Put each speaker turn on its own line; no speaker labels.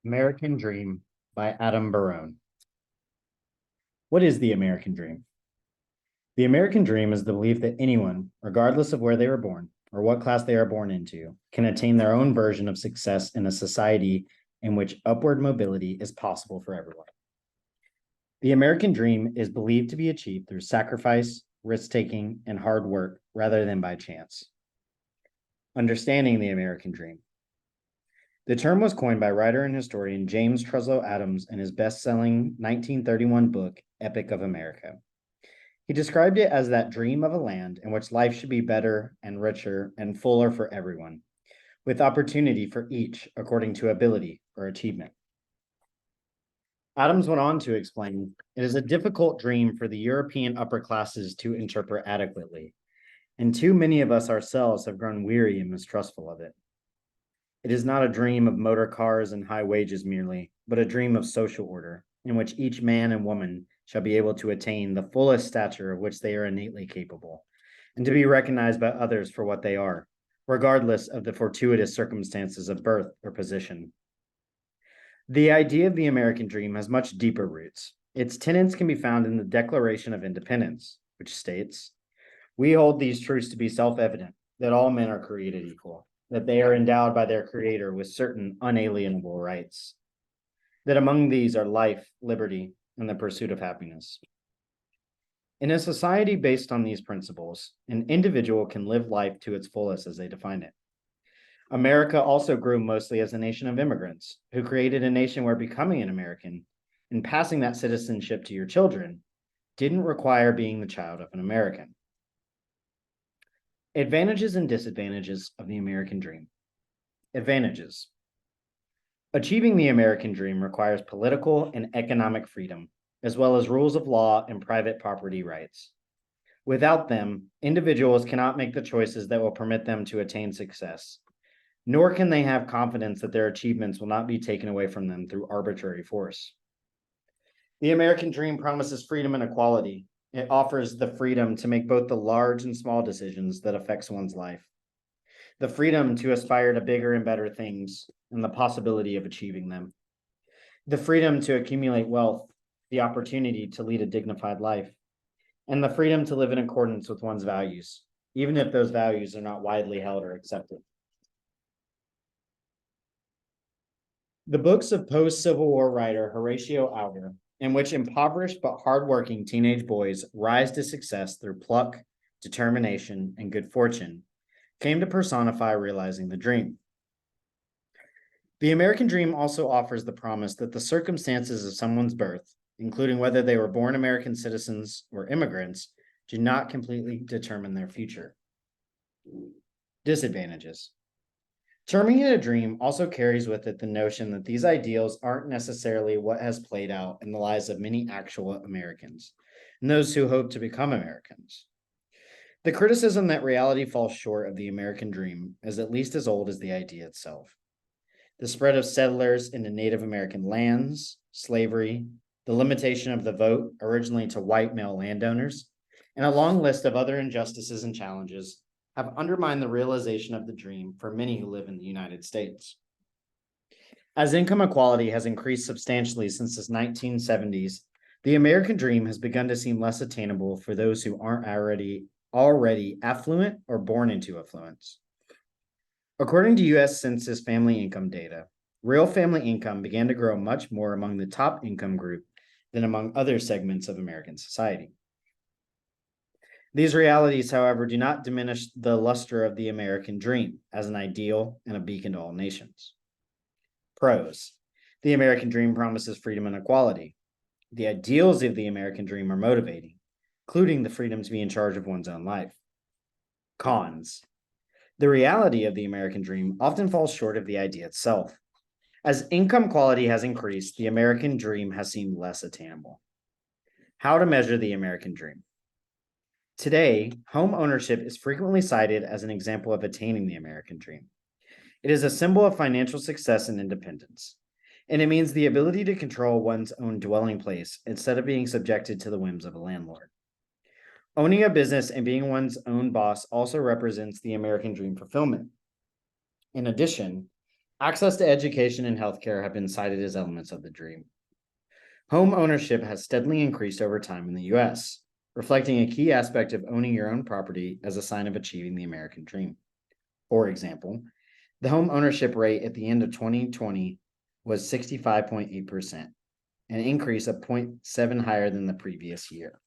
American Dream by Adam Barone. What is the American Dream? The American Dream is the belief that anyone, regardless of where they were born or what class they are born into, can attain their own version of success in a society in which upward mobility is possible for everyone. The American Dream is believed to be achieved through sacrifice, risk-taking, and hard work rather than by chance. Understanding the American Dream. The term was coined by writer and historian James Truslow Adams in his best-selling 1931 book, Epic of America. He described it as that dream of a land in which life should be better and richer and fuller for everyone, with opportunity for each according to ability or achievement. Adams went on to explain, it is a difficult dream for the European upper classes to interpret adequately, and too many of us ourselves have grown weary and mistrustful of it. It is not a dream of motor cars and high wages merely, but a dream of social order, in which each man and woman shall be able to attain the fullest stature of which they are innately capable, and to be recognized by others for what they are, regardless of the fortuitous circumstances of birth or position. The idea of the American dream has much deeper roots. Its tenets can be found in the Declaration of Independence, which states, "We hold these truths to be self-evident, that all men are created equal, that they are endowed by their Creator with certain unalienable rights, that among these are life, liberty, and the pursuit of happiness." In a society based on these principles, an individual can live life to its fullest as they define it. America also grew mostly as a nation of immigrants who created a nation where becoming an American and passing that citizenship to your children didn't require being the child of an American. Advantages and disadvantages of the American dream. Advantages. Achieving the American dream requires political and economic freedom, as well as rules of law and private property rights. Without them, individuals cannot make the choices that will permit them to attain success, nor can they have confidence that their achievements will not be taken away from them through arbitrary force. The American dream promises freedom and equality. It offers the freedom to make both the large and small decisions that affects one's life, the freedom to aspire to bigger and better things, and the possibility of achieving them, the freedom to accumulate wealth, the opportunity to lead a dignified life, and the freedom to live in accordance with one's values, even if those values are not widely held or accepted. The books of post-Civil War writer Horatio Alger, in which impoverished but hardworking teenage boys rise to success through pluck, determination, and good fortune, came to personify realizing the dream. The American dream also offers the promise that the circumstances of someone's birth, including whether they were born American citizens or immigrants, do not completely determine their future. Disadvantages. Terming it a dream also carries with it the notion that these ideals aren't necessarily what has played out in the lives of many actual Americans and those who hope to become Americans. The criticism that reality falls short of the American dream is at least as old as the idea itself. The spread of settlers into Native American lands, slavery, the limitation of the vote originally to white male landowners, and a long list of other injustices and challenges have undermined the realization of the dream for many who live in the United States. As income equality has increased substantially since the 1970s, the American dream has begun to seem less attainable for those who aren't already affluent or born into affluence. According to U.S. Census family income data, real family income began to grow much more among the top income group than among other segments of American society. These realities, however, do not diminish the luster of the American dream as an ideal and a beacon to all nations. Pros. The American dream promises freedom and equality. The ideals of the American dream are motivating, including the freedom to be in charge of one's own life. Cons. The reality of the American dream often falls short of the idea itself. As income quality has increased, the American dream has seemed less attainable. How to measure the American dream. Today, home ownership is frequently cited as an example of attaining the American dream. It is a symbol of financial success and independence, and it means the ability to control one's own dwelling place instead of being subjected to the whims of a landlord. Owning a business and being one's own boss also represents the American dream fulfillment. In addition, Access to education and healthcare have been cited as elements of the dream. Home ownership has steadily increased over time in the US, reflecting a key aspect of owning your own property as a sign of achieving the American dream. For example, the home ownership rate at the end of 2020 was 65.8%, an increase of 0.7 higher than the previous year.